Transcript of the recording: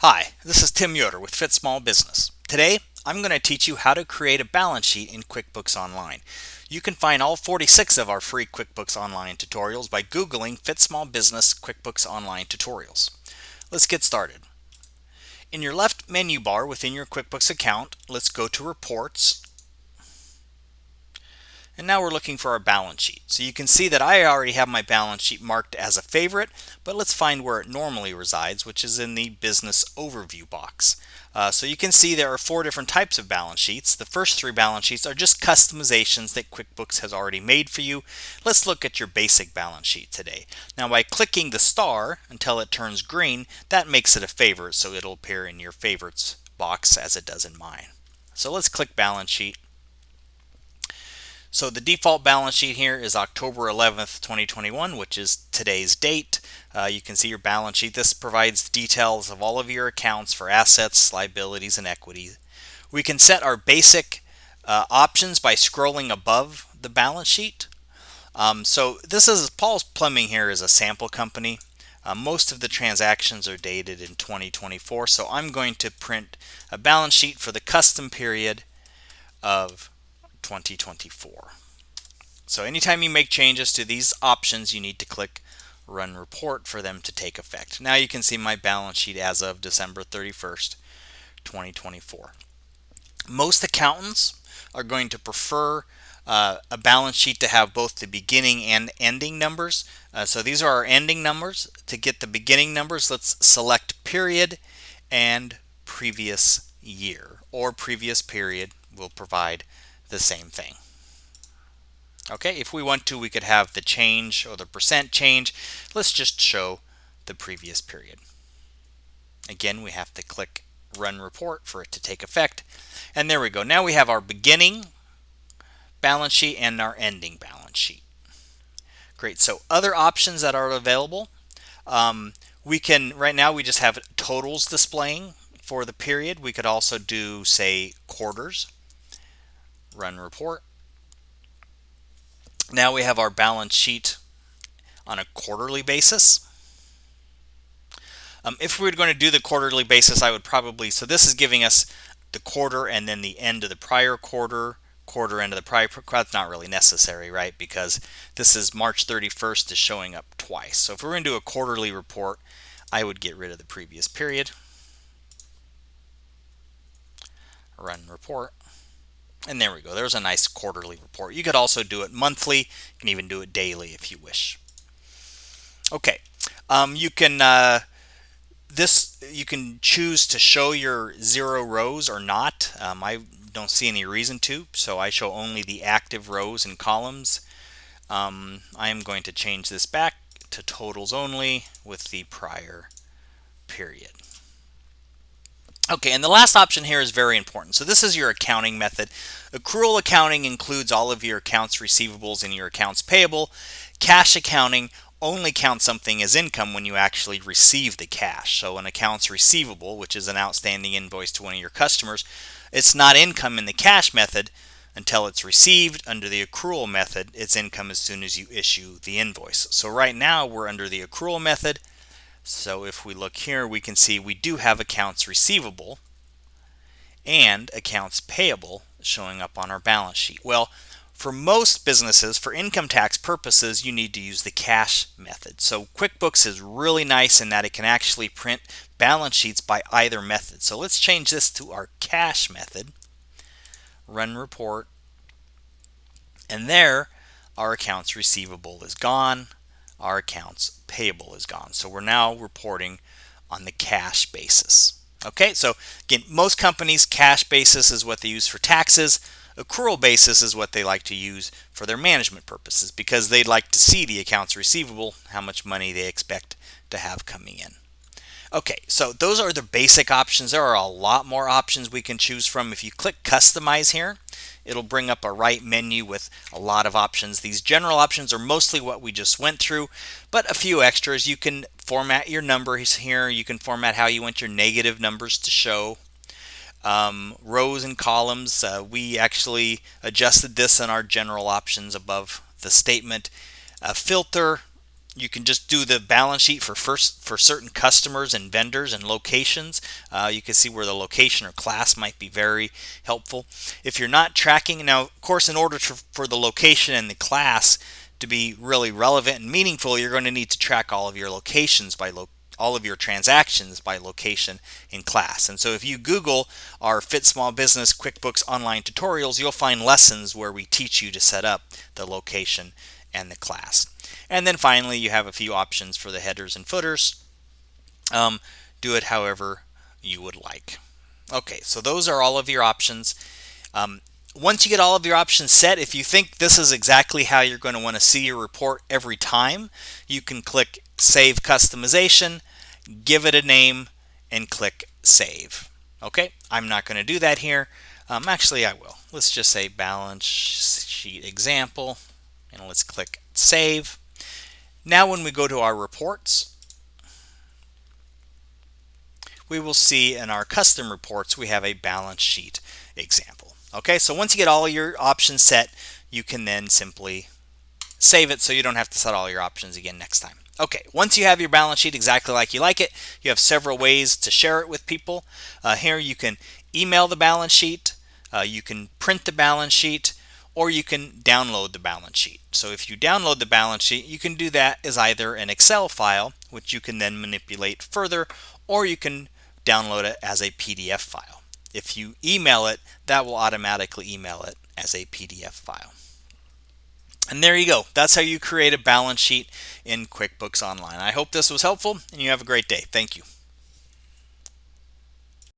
Hi, this is Tim Yoder with Fit Small Business. Today, I'm going to teach you how to create a balance sheet in QuickBooks Online. You can find all 46 of our free QuickBooks Online tutorials by Googling Fit Small Business QuickBooks Online tutorials. Let's get started. In your left menu bar within your QuickBooks account, let's go to Reports. And now we're looking for our balance sheet. So you can see that I already have my balance sheet marked as a favorite, but let's find where it normally resides, which is in the Business Overview box. So you can see there are 4 different types of balance sheets. The first 3 balance sheets are just customizations that QuickBooks has already made for you. Let's look at your basic balance sheet today. Now by clicking the star until it turns green, that makes it a favorite, so it'll appear in your favorites box as it does in mine. So let's click Balance Sheet. So the default balance sheet here is October 11th, 2021, which is today's date. You can see your balance sheet. This provides details of all of your accounts for assets, liabilities, and equity. We can set our basic options by scrolling above the balance sheet. So this is Paul's Plumbing here is a sample company. Most of the transactions are dated in 2024, so I'm going to print a balance sheet for the custom period of 2024. So anytime you make changes to these options, you need to click Run Report for them to take effect. Now you can see my balance sheet as of December 31st, 2024. Most accountants are going to prefer a balance sheet to have both the beginning and ending numbers. So these are our ending numbers. To get the beginning numbers, let's select period and previous year, or previous period will provide the same thing. Okay, if we want to, we could have the change or the percent change. Let's just show the previous period. Again, we have to click Run Report for it to take effect. And there we go. Now we have our beginning balance sheet and our ending balance sheet. Great. So other options that are available, we can, right now we just have totals displaying for the period. We could also do, say, quarters. Run Report. Now we have our balance sheet on a quarterly basis. If we were going to do the quarterly basis, I would probably, so this is giving us the quarter and then the end of the prior quarter, end of the prior quarter. That's not really necessary, right? Because this is March 31st is showing up twice. So if we're going to do a quarterly report, I would get rid of the previous period. Run Report. And there we go. There's a nice quarterly report. You could also do it monthly. You can even do it daily if you wish. Okay. You can choose to show your 0 rows or not. I don't see any reason to, so I show only the active rows and columns. I am going to change this back to totals only with the prior period. Okay, and the last option here is very important. So this is your accounting method. Accrual accounting includes all of your accounts receivables and your accounts payable. Cash accounting only counts something as income when you actually receive the cash. So an accounts receivable, which is an outstanding invoice to one of your customers, it's not income in the cash method until it's received. Under the accrual method, it's income as soon as you issue the invoice. So right now we're under the accrual method. So if we look here, we can see we do have accounts receivable and accounts payable showing up on our balance sheet. Well, for most businesses, for income tax purposes, you need to use the cash method. So QuickBooks is really nice in that it can actually print balance sheets by either method. So let's change this to our cash method. Run Report. And there, our accounts receivable is gone. Our accounts payable is gone. So we're now reporting on the cash basis. Okay, so again, most companies, cash basis is what they use for taxes. Accrual basis is what they like to use for their management purposes because they'd like to see the accounts receivable, how much money they expect to have coming in. Okay, so those are the basic options. There are a lot more options we can choose from. If you click Customize here, it'll bring up a right menu with a lot of options. These general options are mostly what we just went through, but a few extras. You can format your numbers here. You can format how you want your negative numbers to show. Rows and columns, we actually adjusted this in our general options above the statement. Filter, You can just do the balance sheet for certain customers and vendors and locations. You can see where the location or class might be very helpful. If you're not tracking, now of course in order for the location and the class to be really relevant and meaningful, you're going to need to track all of your locations by all of your transactions by location in class. And so if you Google our Fit Small Business QuickBooks Online tutorials, you'll find lessons where we teach you to set up the location and the class. And then finally, you have a few options for the headers and footers. Do it however you would like. Okay, so those are all of your options. Once you get all of your options set, if you think this is exactly how you're going to want to see your report every time, you can click Save Customization, give it a name, and click Save. Okay, I'm not going to do that here. Actually, I will. Let's just say Balance Sheet Example, and let's click Save. Now when we go to our reports, we will see in our custom reports we have a balance sheet example. Okay, so once you get all your options set, you can then simply save it so you don't have to set all your options again next time. Okay, once you have your balance sheet exactly like you like it, you have several ways to share it with people. Here you can email the balance sheet, you can print the balance sheet, or you can download the balance sheet. So if you download the balance sheet, you can do that as either an Excel file, which you can then manipulate further, or you can download it as a PDF file. If you email it, that will automatically email it as a PDF file. And there you go. That's how you create a balance sheet in QuickBooks Online. I hope this was helpful, and you have a great day. Thank you.